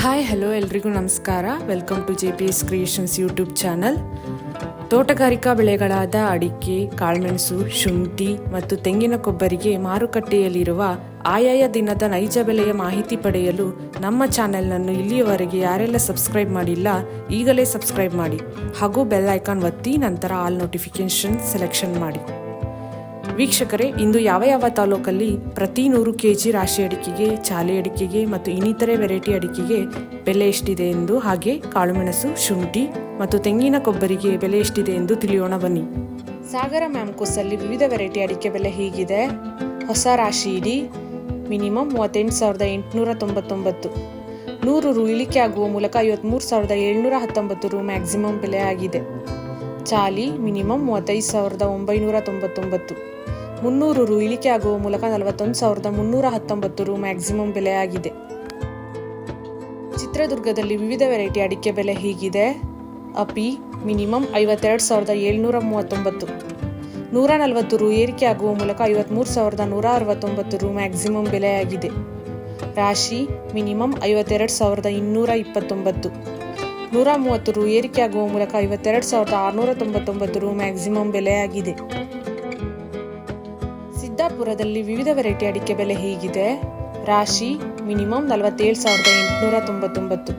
Hi hello ಎಲ್ರಿಗೂ ನಮಸ್ಕಾರ. Welcome to JPS creations YouTube channel. ತೋಟಗಾರಿಕಾ ಬೆಳೆಗಳಾದ ಅಡಿಕೆ, ಕಾಳುಮೆಣಸು, ಶುಂಠಿ ಮತ್ತು ತೆಂಗಿನ ಕೊಬ್ಬರಿಗೆ ಮಾರುಕಟ್ಟೆಯಲ್ಲಿರುವ ಆಯಾಯ ದಿನದ ನೈಜ ಬೆಲೆಯ ಮಾಹಿತಿ ಪಡೆಯಲು ನಮ್ಮ ಚಾನೆಲ್ನನ್ನು ಇಲ್ಲಿಯವರೆಗೆ ಯಾರೆಲ್ಲ ಸಬ್ಸ್ಕ್ರೈಬ್ ಮಾಡಿಲ್ಲ ಈಗಲೇ ಸಬ್ಸ್ಕ್ರೈಬ್ ಮಾಡಿ ಹಾಗೂ ಬೆಲ್ ಐಕಾನ್ ಒತ್ತಿ ನಂತರ ಆಲ್ ನೋಟಿಫಿಕೇಶನ್ ಸೆಲೆಕ್ಷನ್ ಮಾಡಿ. ವೀಕ್ಷಕರೇ, ಇಂದು ಯಾವ ತಾಲೂಕಲ್ಲಿ ಪ್ರತಿ 100 kg ರಾಶಿ ಅಡಿಕೆಗೆ, ಚಾಲೆ ಅಡಿಕೆಗೆ ಮತ್ತು ಇನ್ನಿತರೆ ವೆರೈಟಿ ಅಡಿಕೆಗೆ ಬೆಲೆ ಎಷ್ಟಿದೆ ಎಂದು, ಹಾಗೆ ಕಾಳುಮೆಣಸು, ಶುಂಠಿ ಮತ್ತು ತೆಂಗಿನ ಕೊಬ್ಬರಿಗೆ ಬೆಲೆ ಎಷ್ಟಿದೆ ಎಂದು ತಿಳಿಯೋಣ ಬನ್ನಿ. ಸಾಗರ ಮ್ಯಾಮ್ಕೋಸಲ್ಲಿ ವಿವಿಧ ವೆರೈಟಿ ಅಡಿಕೆ ಬೆಲೆ ಹೀಗಿದೆ. ಹೊಸ ರಾಶಿ ಇಡಿ ಮಿನಿಮಮ್ 38,899, 100 ರು ಇಳಿಕೆ ಆಗುವ ಮೂಲಕ 53,719 ರು ಮ್ಯಾಕ್ಸಿಮಮ್ ಬೆಲೆ ಆಗಿದೆ. ಚಾಲಿ ಮಿನಿಮಮ್ 35,999, 300 ರು ಇಳಿಕೆ ಆಗುವ ಮೂಲಕ 41,319 ರು ಮ್ಯಾಕ್ಸಿಮಮ್ ಬೆಲೆ ಆಗಿದೆ. ಚಿತ್ರದುರ್ಗದಲ್ಲಿ ವಿವಿಧ ವೆರೈಟಿ ಅಡಿಕೆ ಬೆಲೆ ಹೀಗಿದೆ. ಅಪಿ ಮಿನಿಮಮ್ 52,739, 140 ರು ಏರಿಕೆ ಆಗುವ ಮೂಲಕ 53,169 ರು ಮ್ಯಾಕ್ಸಿಮಮ್ ಬೆಲೆ ಆಗಿದೆ. ರಾಶಿ ಮಿನಿಮಮ್ 52,229, 130 ರು ಏರಿಕೆ ಆಗುವ ಮೂಲಕ 52,699 ರು ಮ್ಯಾಕ್ಸಿಮಮ್ ಬೆಲೆ ಆಗಿದೆ. ಸಿದ್ದಾಪುರದಲ್ಲಿ ವಿವಿಧ ವೆರೈಟಿ ಅಡಿಕೆ ಬೆಲೆ ಹೀಗಿದೆ. ರಾಶಿ ಮಿನಿಮಮ್ 47,899,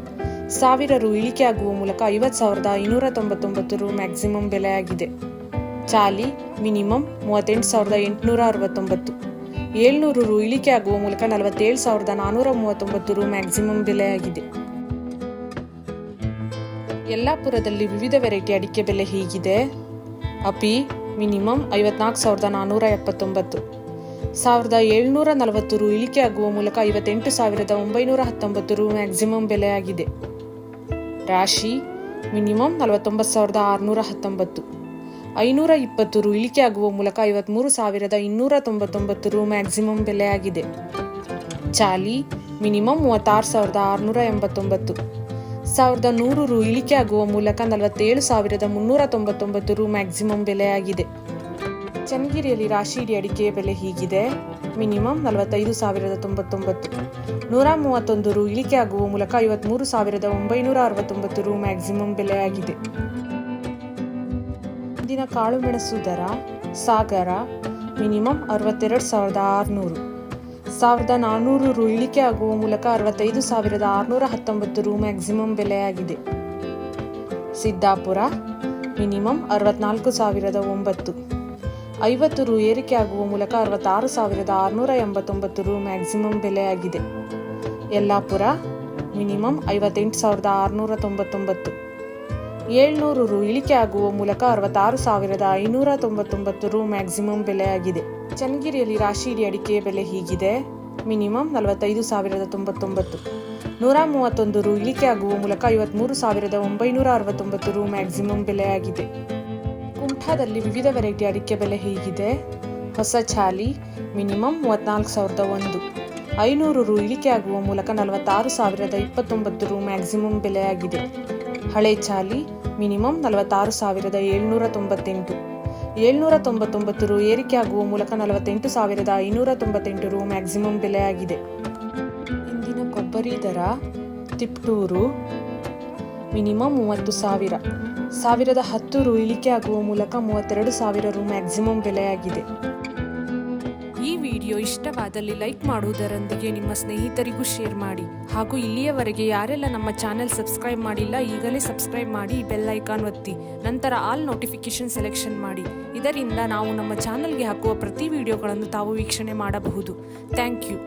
1000 ರು ಇಳಿಕೆ ಆಗುವ ಮೂಲಕ 50,599 ರು ಮ್ಯಾಕ್ಸಿಮಮ್ ಬೆಲೆ ಆಗಿದೆ. ಚಾಲಿ ಮಿನಿಮಮ್ 38,869, 700 ರು ಇಳಿಕೆ ಆಗುವ ಮೂಲಕ 47,439 ರು ಮ್ಯಾಕ್ಸಿಮಮ್ ಬೆಲೆ ಆಗಿದೆ. ಯಲ್ಲಾಪುರದಲ್ಲಿ ವಿವಿಧ ವೆರೈಟಿ ಅಡಿಕೆ ಬೆಲೆ ಹೀಗಿದೆ. ಅಪಿ ಮಿನಿಮಮ್ 54,479, 1,740 ರು ಇಳಿಕೆ ಆಗುವ ಮೂಲಕ 58,919 ರು ಮ್ಯಾಕ್ಸಿಮಮ್ ಬೆಲೆ ಆಗಿದೆ. ರಾಶಿ ಮಿನಿಮಮ್ 49,619, 520 ರು ಇಳಿಕೆ ಆಗುವ ಮೂಲಕ 53,299 ರು ಮ್ಯಾಕ್ಸಿಮಮ್ ಬೆಲೆ ಆಗಿದೆ. ಚಾಲಿ ಮಿನಿಮಮ್ 36,689, 1,100 ರು ಇಳಿಕೆ ಆಗುವ ಮೂಲಕ 47,399 ರು ಮ್ಯಾಕ್ಸಿಮಮ್ ಬೆಲೆ ಆಗಿದೆ. ಚನ್ನಗಿರಿಯಲ್ಲಿ ರಾಶಿ ಇಡಿ ಅಡಿಕೆಯ ಬೆಲೆ ಹೀಗಿದೆ. ಮಿನಿಮಮ್ 45,099, 131 ರು ಇಳಿಕೆ ಆಗುವ ಮೂಲಕ 53,969 ರು ಮ್ಯಾಕ್ಸಿಮಮ್ ಬೆಲೆ ಆಗಿದೆ. ಇಂದಿನ ಕಾಳುಮೆಣಸು ದರ ಸಾಗರ ಮಿನಿಮಮ್ 62,600, 1,400 ರು ಇಳಿಕೆ ಆಗುವ ಮೂಲಕ 65,619 ರು ಮ್ಯಾಕ್ಸಿಮಮ್ ಬೆಲೆ ಆಗಿದೆ. ಸಿದ್ದಾಪುರ ಮಿನಿಮಮ್ 64,009, 50 ರು ಏರಿಕೆ ಆಗುವ ಮೂಲಕ 66,689 ರು ಮ್ಯಾಕ್ಸಿಮಮ್ ಬೆಲೆ ಆಗಿದೆ. ಯಲ್ಲಾಪುರ ಮಿನಿಮಮ್ 58,699, 700 ರು ಇಳಿಕೆ ಆಗುವ ಮೂಲಕ 66,599 ರು ಮ್ಯಾಕ್ಸಿಮಮ್ ಬೆಲೆ ಆಗಿದೆ. ಚನ್ನಗಿರಿಯಲ್ಲಿ ರಾಶಿ ಇಡಿ ಅಡಿಕೆಯ ಬೆಲೆ ಹೀಗಿದೆ. ಮಿನಿಮಮ್ 45,099, 131 ರು ಇಳಿಕೆ ಆಗುವ ಮೂಲಕ 53,969 ರು ಮ್ಯಾಕ್ಸಿಮಮ್ ಬೆಲೆ ಆಗಿದೆ. ಕುಮಟಾದಲ್ಲಿ ವಿವಿಧ ವೆರೈಟಿ ಅಡಿಕೆ ಬೆಲೆ ಹೀಗಿದೆ. ಹೊಸ ಚಾಲಿ ಮಿನಿಮಮ್ 34,001, 500 ರು ಇಳಿಕೆ ಆಗುವ ಮೂಲಕ 46,029 ರು ಮ್ಯಾಕ್ಸಿಮಮ್ ಬೆಲೆ ಆಗಿದೆ. ಹಳೆ ಚಾಲಿ ಮಿನಿಮಮ್ 46,798, 799 ರು ಏರಿಕೆ ಆಗುವ ಮೂಲಕ 48,598 ರು ಮ್ಯಾಕ್ಸಿಮಮ್ ಬೆಲೆ ಆಗಿದೆ. ಇಂದಿನ ಕೊಬ್ಬರಿ ದರ ತಿಪ್ಟೂರು ಮಿನಿಮಮ್ 30,000, 1,010 ರು ಇಳಿಕೆ ಆಗುವ ಮೂಲಕ 32,000 ರು ಮ್ಯಾಕ್ಸಿಮಮ್ ಬೆಲೆ ಆಗಿದೆ. ಈ ವಿಡಿಯೋ ಇಷ್ಟವಾದಲ್ಲಿ ಲೈಕ್ ಮಾಡುವುದರೊಂದಿಗೆ ನಿಮ್ಮ ಸ್ನೇಹಿತರಿಗೂ ಶೇರ್ ಮಾಡಿ ಹಾಗೂ ಇಲ್ಲಿಯವರೆಗೆ ಯಾರೆಲ್ಲ ನಮ್ಮ ಚಾನೆಲ್ ಸಬ್ಸ್ಕ್ರೈಬ್ ಮಾಡಿಲ್ಲ ಈಗಲೇ ಸಬ್ಸ್ಕ್ರೈಬ್ ಮಾಡಿ, ಬೆಲ್ ಐಕಾನ್ ಒತ್ತಿ ನಂತರ ಆಲ್ ನೋಟಿಫಿಕೇಶನ್ ಸೆಲೆಕ್ಷನ್ ಮಾಡಿ. ಇದರಿಂದ ನಾವು ನಮ್ಮ ಚಾನೆಲ್ಗೆ ಹಾಕುವ ಪ್ರತಿ ವಿಡಿಯೋಗಳನ್ನು ತಾವು ವೀಕ್ಷಣೆ ಮಾಡಬಹುದು. Thank you.